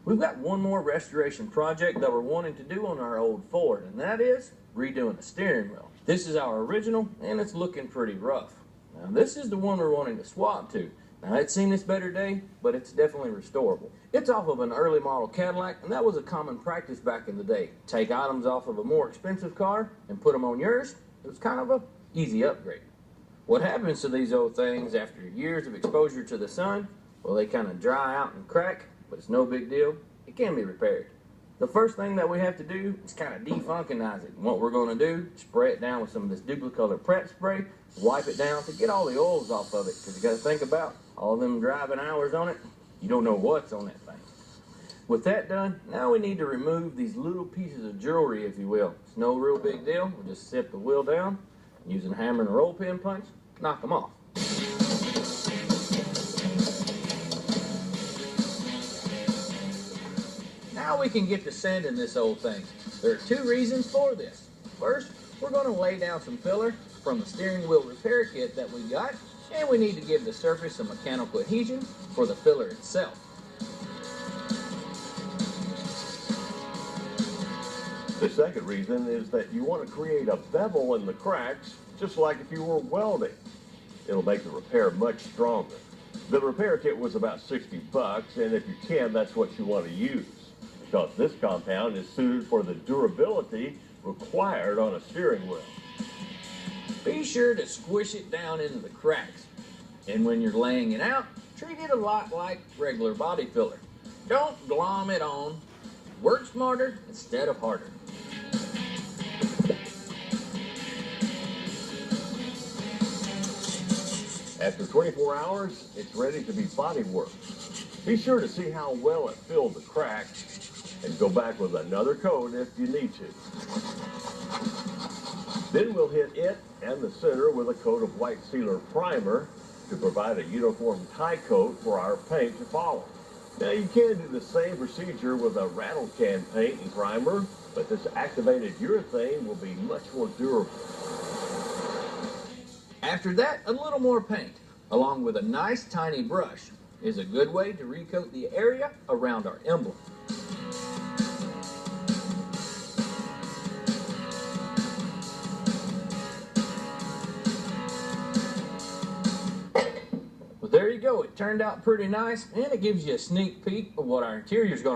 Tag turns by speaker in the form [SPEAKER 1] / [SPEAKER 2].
[SPEAKER 1] We've got one more restoration project that we're wanting to do on our old Ford, and that is redoing the steering wheel. This is our original, and it's looking pretty rough. Now, this is the one we're wanting to swap to. Now, it's seen its better day, but it's definitely restorable. It's off of an early model Cadillac, and that was a common practice back in the day. Take items off of a more expensive car and put them on yours. It was kind of an easy upgrade. What happens to these old things after years of exposure to the sun? Well, they kind of dry out and crack, but it's no big deal. It can be repaired. The first thing that we have to do is kind of defunctionize it. And what we're going to do, spray it down with some of this Duplicolor prep spray, wipe it down to get all the oils off of it, because you got to think about all them driving hours on it. You don't know what's on that thing. With that done, now we need to remove these little pieces of jewelry, if you will. It's no real big deal. We'll just sit the wheel down, using a hammer and a roll pin punch, knock them off. Now we can get to sanding this old thing. There are two reasons for this. First, we're going to lay down some filler from the steering wheel repair kit that we got, and we need to give the surface some mechanical adhesion for the filler itself.
[SPEAKER 2] The second reason is that you want to create a bevel in the cracks, just like if you were welding. It'll make the repair much stronger. The repair kit was about $60, and if you can, that's what you want to use, because this compound is suited for the durability required on a steering wheel.
[SPEAKER 1] Be sure to squish it down into the cracks. And when you're laying it out, treat it a lot like regular body filler. Don't glom it on. Work smarter instead of harder.
[SPEAKER 2] After 24 hours, it's ready to be body work. Be sure to see how well it filled the cracks and go back with another coat if you need to. Then we'll hit it and the center with a coat of white sealer primer to provide a uniform tie coat for our paint to follow. Now you can do the same procedure with a rattle can paint and primer, but this activated urethane will be much more durable.
[SPEAKER 1] After that, a little more paint, along with a nice tiny brush, is a good way to recoat the area around our emblem. Well, there you go. It turned out pretty nice, and it gives you a sneak peek of what our interior is going to look like.